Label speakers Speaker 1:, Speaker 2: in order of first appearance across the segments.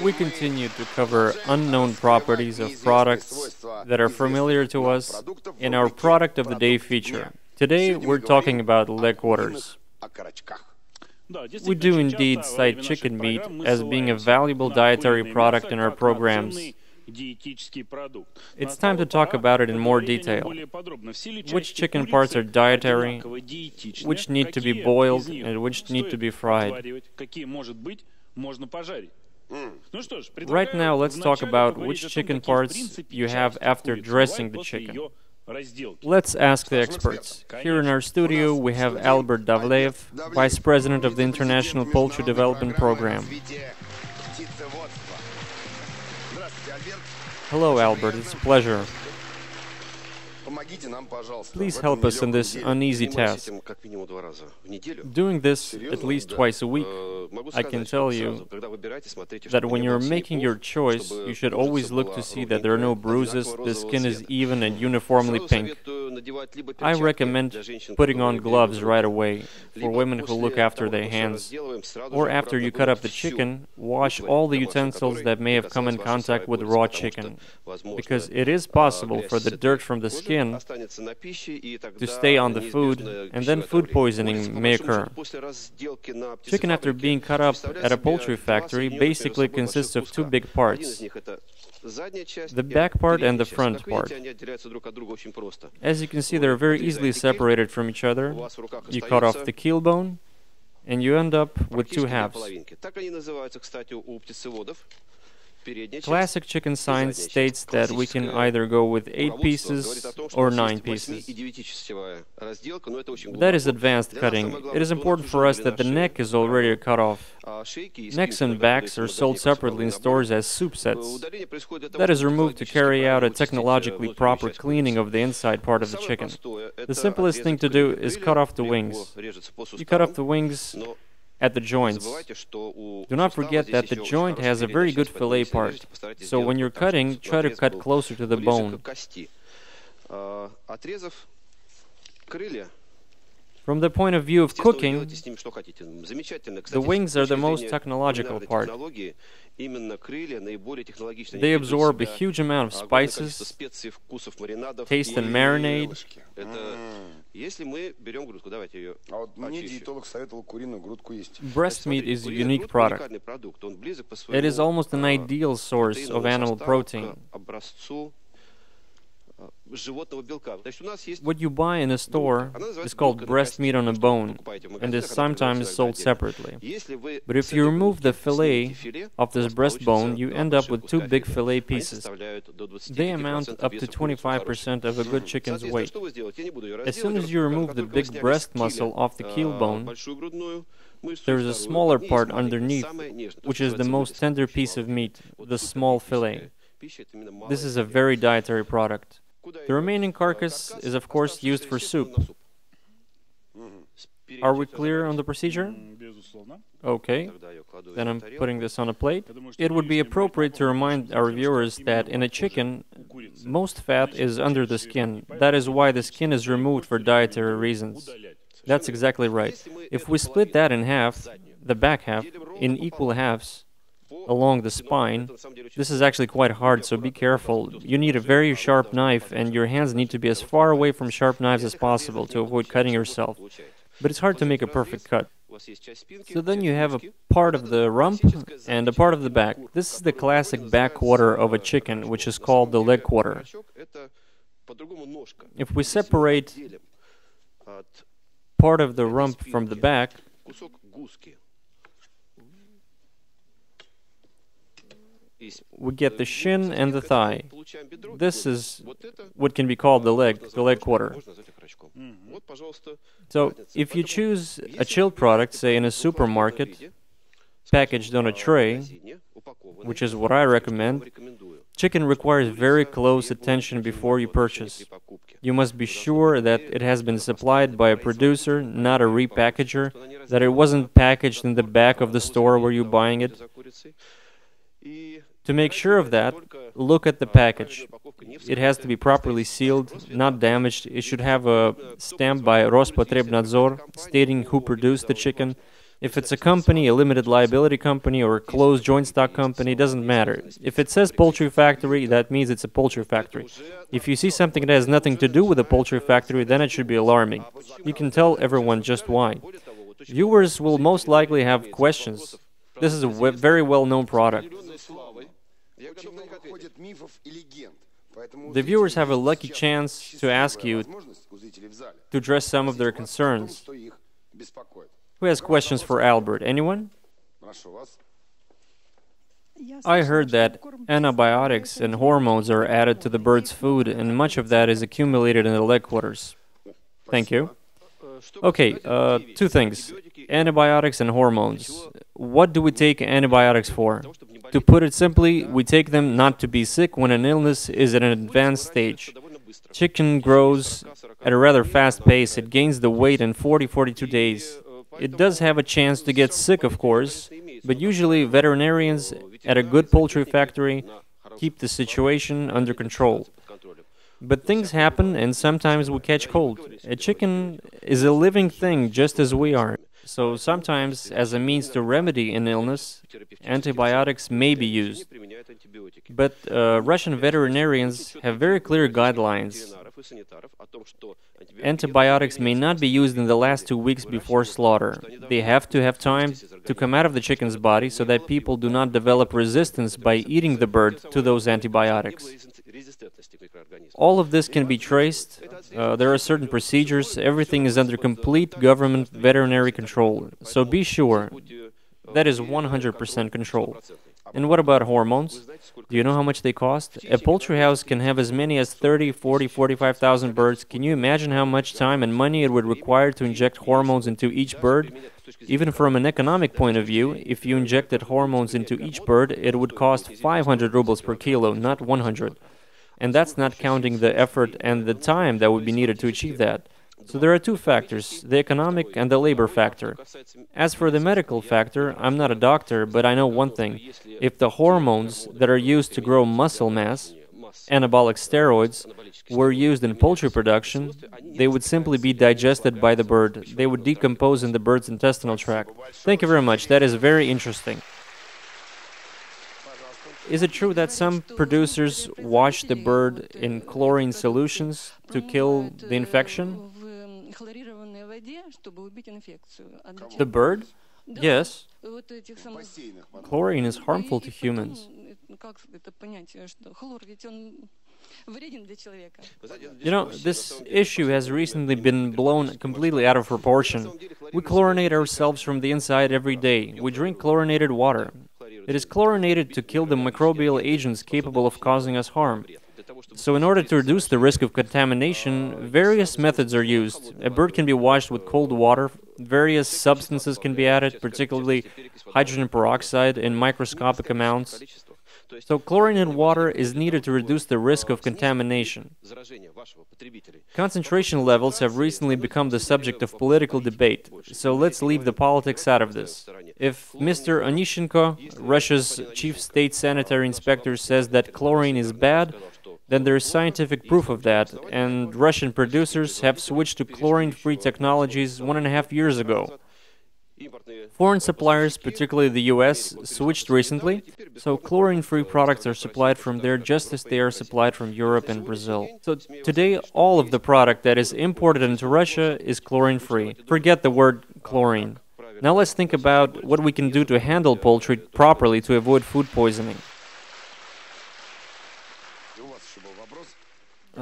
Speaker 1: We continue to cover unknown properties of products that are familiar to us in our Product of the Day feature. Today we're talking about leg quarters. We do indeed cite chicken meat as being a valuable dietary product in our programs. It's time to talk about it in more detail. Which chicken parts are dietary, which need to be boiled, and which need to be fried. Right now, let's talk about which chicken parts you have after dressing the chicken. Let's ask the experts. Here in our studio, we have Albert Davleyev, Vice President of the International Poultry Development Program. Hello, Albert. It's a pleasure. Please help us in this uneasy task. Doing this at least twice a week, I can tell you that when you're making your choice, you should always look to see that there are no bruises, the skin is even and uniformly pink. I recommend putting on gloves right away for women who look after their hands. Or after you cut up the chicken, wash all the utensils that may have come in contact with raw chicken, because it is possible for the dirt from the skin to stay on the food, and then food poisoning may occur. Chicken after being cut up at a poultry factory basically consists of two big parts, the back part and the front part. As you can see, they're very easily separated from each other. You cut off the keel bone, and you end up with two halves. Classic chicken science states that we can either go with 8 pieces or 9 pieces. That is advanced cutting. It is important for us that the neck is already cut off. Necks and backs are sold separately in stores as soup sets. That is removed to carry out a technologically proper cleaning of the inside part of the chicken. The simplest thing to do is cut off the wings. You cut off the wings at the joints. Do not forget that the joint has a very good fillet part, so when you're cutting, try to cut closer to the bone. From the point of view of cooking, the wings are the most technological part. They absorb a huge amount of spices, taste and marinade. Breast meat is a unique product. It is almost an ideal source of animal protein. What you buy in a store is called breast meat on a bone and is sometimes sold separately. But if you remove the fillet of this breastbone, you end up with two big fillet pieces. They amount up to 25% of a good chicken's weight. As soon as you remove the big breast muscle off the keel bone, there is a smaller part underneath, which is the most tender piece of meat, the small fillet. This is a very dietary product. The remaining carcass is of course used for soup. Are we clear on the procedure? Okay, then I'm putting this on a plate. It would be appropriate to remind our viewers that in a chicken, most fat is under the skin. That is why the skin is removed for dietary reasons. That's exactly right. If we split that in half, the back half, in equal halves, along the spine, this is actually quite hard, so be careful. You need a very sharp knife, and your hands need to be as far away from sharp knives as possible to avoid cutting yourself. But it's hard to make a perfect cut. So then you have a part of the rump and a part of the back. This is the classic back quarter of a chicken, which is called the leg quarter. If we separate part of the rump from the back, we get the shin and the thigh. This is what can be called the leg quarter. So, if you choose a chilled product, say in a supermarket, packaged on a tray, which is what I recommend, chicken requires very close attention before you purchase. You must be sure that it has been supplied by a producer, not a repackager, that it wasn't packaged in the back of the store where you're buying it. To make sure of that, look at the package. It has to be properly sealed, not damaged. It should have a stamp by Rospotrebnadzor stating who produced the chicken. If it's a company, a limited liability company, or a closed joint stock company, it doesn't matter. If it says poultry factory, that means it's a poultry factory. If you see something that has nothing to do with a poultry factory, then it should be alarming. You can tell everyone just why. Viewers will most likely have questions. This is a very well-known product. The viewers have a lucky chance to ask you to address some of their concerns. Who has questions for Albert? Anyone? I heard that antibiotics and hormones are added to the bird's food, and much of that is accumulated in the leg quarters. Thank you. Okay, two things. Antibiotics and hormones. What do we take antibiotics for? To put it simply, we take them not to be sick when an illness is at an advanced stage. Chicken grows at a rather fast pace. It gains the weight in 40-42 days. It does have a chance to get sick, of course, but usually veterinarians at a good poultry factory keep the situation under control. But things happen, and sometimes we catch cold. A chicken is a living thing just as we are. So sometimes, as a means to remedy an illness, antibiotics may be used. But Russian veterinarians have very clear guidelines. Antibiotics may not be used in the last 2 weeks before slaughter. They have to have time to come out of the chicken's body so that people do not develop resistance by eating the bird to those antibiotics. All of this can be traced. There are certain procedures. Everything is under complete government veterinary control. So be sure that is 100% control. And what about hormones? Do you know how much they cost? A poultry house can have as many as 30, 40, 45,000 birds. Can you imagine how much time and money it would require to inject hormones into each bird? Even from an economic point of view, if you injected hormones into each bird, it would cost 500 rubles per kilo, not 100. And that's not counting the effort and the time that would be needed to achieve that. So there are two factors, the economic and the labor factor. As for the medical factor, I'm not a doctor, but I know one thing. If the hormones that are used to grow muscle mass, anabolic steroids, were used in poultry production, they would simply be digested by the bird. They would decompose in the bird's intestinal tract. Thank you very much. That is very interesting. Is it true that some producers wash the bird in chlorine solutions to kill the infection? The bird? Yes. Chlorine is harmful to humans. You know, this issue has recently been blown completely out of proportion. We chlorinate ourselves from the inside every day. We drink chlorinated water. It is chlorinated to kill the microbial agents capable of causing us harm. So in order to reduce the risk of contamination, various methods are used. A bird can be washed with cold water, various substances can be added, particularly hydrogen peroxide in microscopic amounts. So chlorinated water is needed to reduce the risk of contamination. Concentration levels have recently become the subject of political debate, so let's leave the politics out of this. If Mr. Onishchenko, Russia's chief state sanitary inspector, says that chlorine is bad, then there is scientific proof of that, and Russian producers have switched to chlorine-free technologies 1.5 years ago. Foreign suppliers, particularly the US, switched recently, so chlorine-free products are supplied from there just as they are supplied from Europe and Brazil. So today, all of the product that is imported into Russia is chlorine-free. Forget the word chlorine. Now let's think about what we can do to handle poultry properly to avoid food poisoning.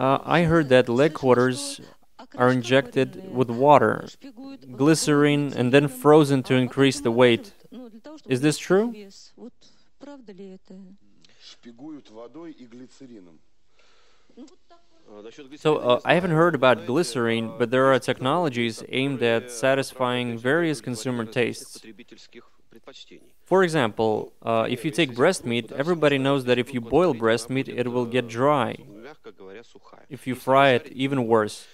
Speaker 1: I heard that leg quarters are injected with water, glycerine, and then frozen to increase the weight. Is this true? So I haven't heard about glycerine, but there are technologies aimed at satisfying various consumer tastes. For example, if you take breast meat, everybody knows that if you boil breast meat, it will get dry. If you fry it, even worse.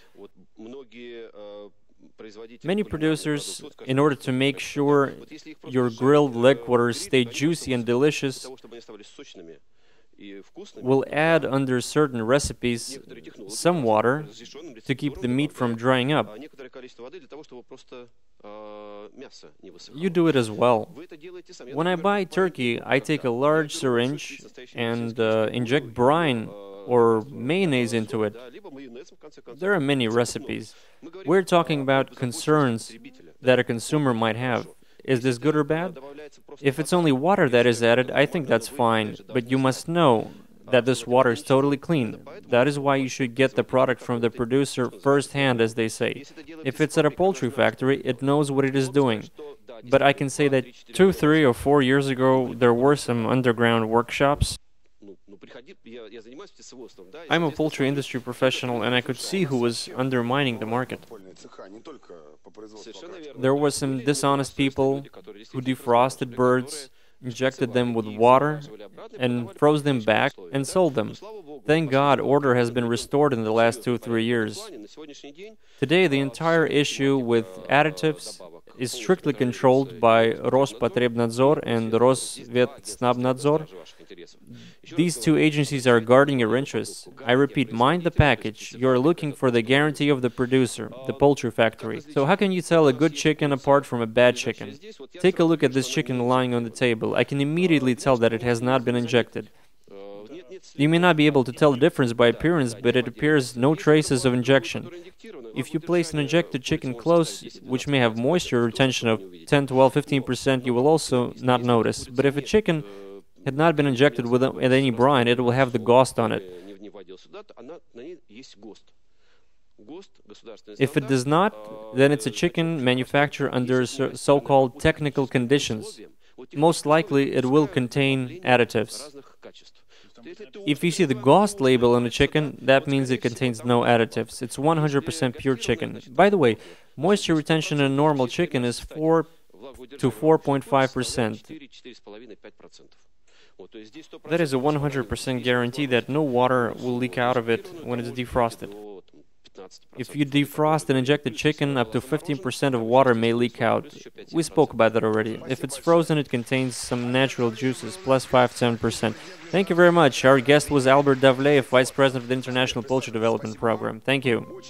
Speaker 1: Many producers, in order to make sure your grilled leg quarters stay juicy and delicious, will add under certain recipes some water to keep the meat from drying up. You do it as well. When I buy turkey, I take a large syringe and inject brine or mayonnaise into it. There are many recipes. We're talking about concerns that a consumer might have. Is this good or bad? If it's only water that is added, I think that's fine, but you must know that this water is totally clean. That is why you should get the product from the producer firsthand, as they say. If it's at a poultry factory, it knows what it is doing. But I can say that 2, 3, or 4 years ago, there were some underground workshops. I'm a poultry industry professional, and I could see who was undermining the market. There were some dishonest people who defrosted birds, injected them with water, and froze them back and sold them. Thank God order has been restored in the last 2, 3 years. Today, the entire issue with additives is strictly controlled by Rospotrebnadzor and Rosvetsnabnadzor. These two agencies are guarding your interests. I repeat, mind the package. You're looking for the guarantee of the producer, the poultry factory. So how can you tell a good chicken apart from a bad chicken? Take a look at this chicken lying on the table. I can immediately tell that it has not been injected. You may not be able to tell the difference by appearance, but it appears no traces of injection. If you place an injected chicken close, which may have moisture retention of 10, 12, 15%, you will also not notice. But if a chicken had not been injected with any brine, it will have the GOST on it. If it does not, then it's a chicken manufactured under so-called technical conditions. Most likely, it will contain additives. If you see the GOST label on a chicken, that means it contains no additives. It's 100% pure chicken. By the way, moisture retention in a normal chicken is 4 to 4.5%. That is a 100% guarantee that no water will leak out of it when it's defrosted. If you defrost and inject the chicken, up to 15% of water may leak out. We spoke about that already. If it's frozen, it contains some natural juices, plus 5–7%. Thank you very much. Our guest was Albert Davleyev, Vice President of the International Poultry Development Program. Thank you.